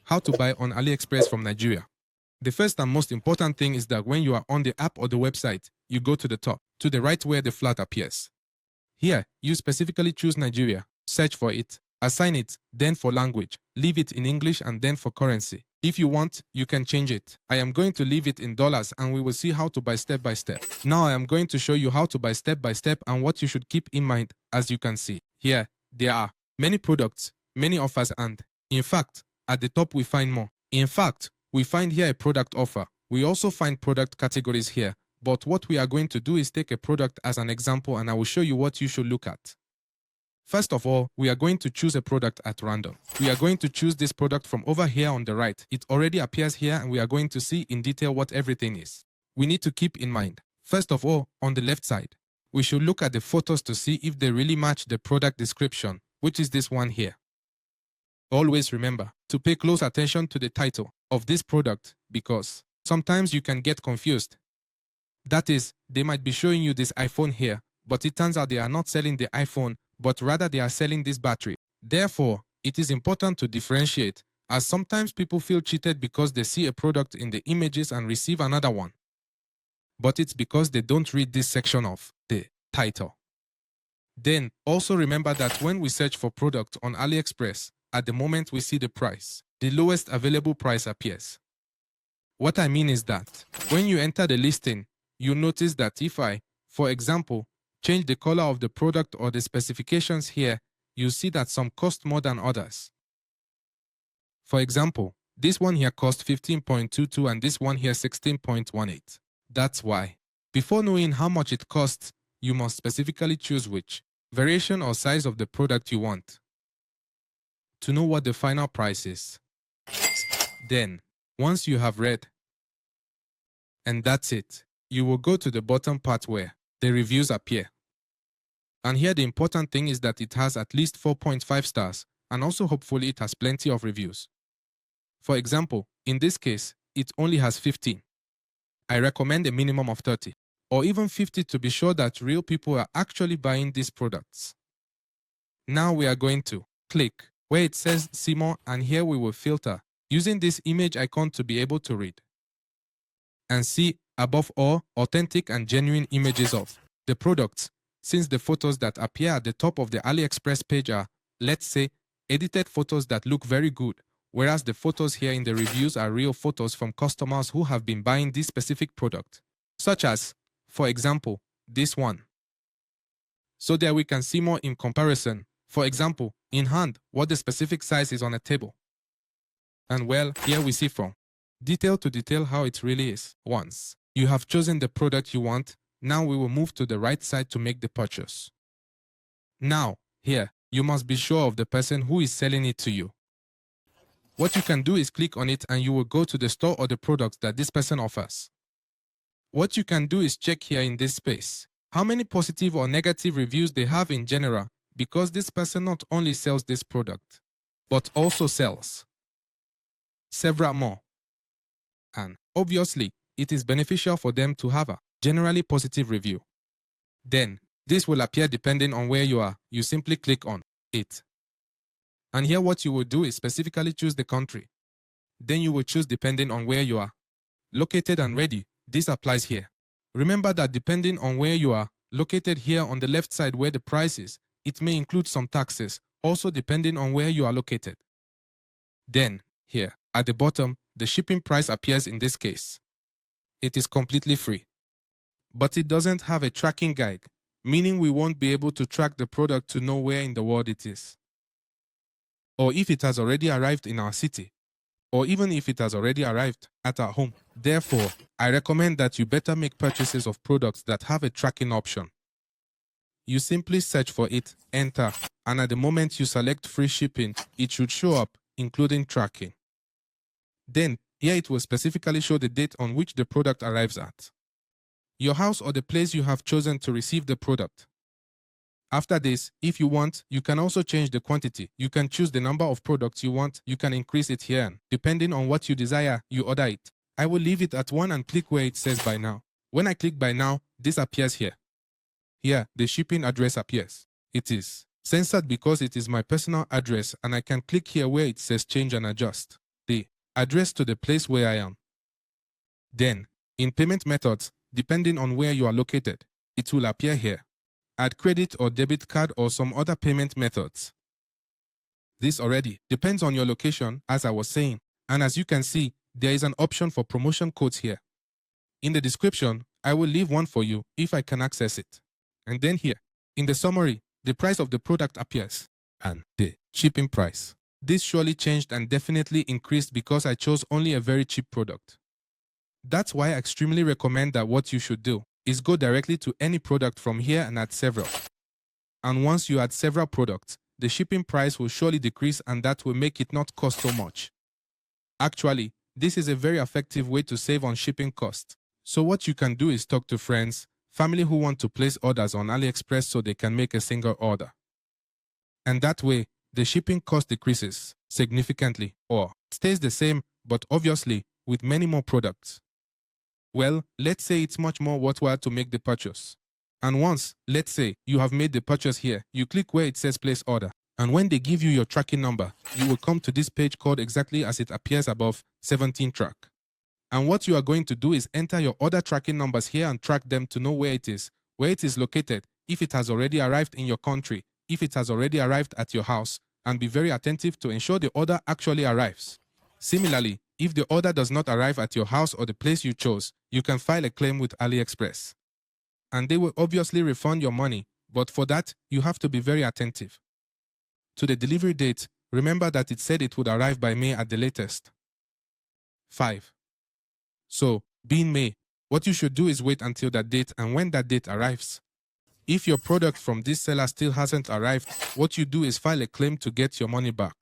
How to buy on AliExpress from Nigeria. The first and most important thing is that when you are on the app or the website, you go to the top, to the right where the flag appears. Here, you specifically choose Nigeria, search for it, assign it, then for language, leave it in English and then for currency. If you want, you can change it. I am going to leave it in dollars and we will see how to buy step by step. Now I am going to show you how to buy step by step and what you should keep in mind. As you can see, here, there are many products, many offers and, in fact, at the top we find more. In fact, we find here a product offer. We also find product categories here. But what we are going to do is take a product as an example and I will show you what you should look at. First of all, we are going to choose a product at random. We are going to choose this product from over here on the right. It already appears here and we are going to see in detail what everything is. We need to keep in mind. First of all, on the left side, we should look at the photos to see if they really match the product description, which is this one here. Always remember to pay close attention to the title of this product because sometimes you can get confused. That is, they might be showing you this iPhone here, but it turns out they are not selling the iPhone, but rather they are selling this battery. Therefore, it is important to differentiate, as sometimes people feel cheated because they see a product in the images and receive another one. But it's because they don't read this section of the title. Then, also remember that when we search for product on AliExpress, at the moment we see the price, the lowest available price appears. What I mean is that, when you enter the listing, you notice that if I, for example, change the color of the product or the specifications here, you see that some cost more than others. For example, this one here cost 15.22 and this one here 16.18. That's why, before knowing how much it costs, you must specifically choose which variation or size of the product you want to know what the final price is. Then, once you have read, and that's it, you will go to the bottom part where the reviews appear. And here the important thing is that it has at least 4.5 stars and also hopefully it has plenty of reviews. For example, in this case, it only has 15. I recommend a minimum of 30 or even 50 to be sure that real people are actually buying these products. Now we are going to click where it says see more and here we will filter using this image icon to be able to read and see above all authentic and genuine images of the products, since the photos that appear at the top of the AliExpress page are, let's say, edited photos that look very good, whereas the photos here in the reviews are real photos from customers who have been buying this specific product, such as, for example, this one. So there we can see more in comparison, for example, in hand, what the specific size is on a table. And well, here we see from detail to detail how it really is. Once you have chosen the product you want, now we will move to the right side to make the purchase. Now, here, you must be sure of the person who is selling it to you. What you can do is click on it and you will go to the store or the products that this person offers. What you can do is check here in this space how many positive or negative reviews they have in general, because this person not only sells this product, but also sells several more. And obviously, it is beneficial for them to have a generally positive review. Then, this will appear depending on where you are. You simply click on it. And here what you will do is specifically choose the country. Then you will choose depending on where you are located and ready. This applies here. Remember that depending on where you are located here on the left side where the price is, it may include some taxes, also depending on where you are located. Then, here, at the bottom, the shipping price appears in this case. It is completely free. But it doesn't have a tracking guide, meaning we won't be able to track the product to know where in the world it is, or if it has already arrived in our city, or even if it has already arrived at our home. Therefore, I recommend that you better make purchases of products that have a tracking option. You simply search for it, enter, and at the moment you select free shipping, it should show up, including tracking. Then, here it will specifically show the date on which the product arrives at, your house or the place you have chosen to receive the product. After this, if you want, you can also change the quantity. You can choose the number of products you want. You can increase it here. Depending on what you desire, you order it. I will leave it at 1 and click where it says buy now. When I click buy now, this appears here. Here, the shipping address appears. It is censored because it is my personal address and I can click here where it says change and adjust. the address to the place where I am. Then, in payment methods, depending on where you are located, it will appear here. Add credit or debit card or some other payment methods. This already depends on your location, as I was saying, and as you can see, there is an option for promotion codes here. In the description, I will leave one for you if I can access it. And then here, in the summary, the price of the product appears, and the shipping price. This surely changed and definitely increased because I chose only a very cheap product. That's why I extremely recommend that what you should do is go directly to any product from here and add several. And once you add several products, the shipping price will surely decrease and that will make it not cost so much. Actually, this is a very effective way to save on shipping costs. So what you can do is talk to friends, family who want to place orders on AliExpress so they can make a single order. And that way, the shipping cost decreases significantly or stays the same, but obviously with many more products. Well, let's say it's much more worthwhile to make the purchase. And once, let's say, you have made the purchase here, you click where it says place order. And when they give you your tracking number, you will come to this page called exactly as it appears above, 17 track. And what you are going to do is enter your order tracking numbers here and track them to know where it is located, if it has already arrived in your country, if it has already arrived at your house, and be very attentive to ensure the order actually arrives. Similarly, if the order does not arrive at your house or the place you chose, you can file a claim with AliExpress. And they will obviously refund your money, but for that, you have to be very attentive. To the delivery date, remember that it said it would arrive by May at the latest. 5. So, being May, what you should do is wait until that date, and when that date arrives, if your product from this seller still hasn't arrived, what you do is file a claim to get your money back.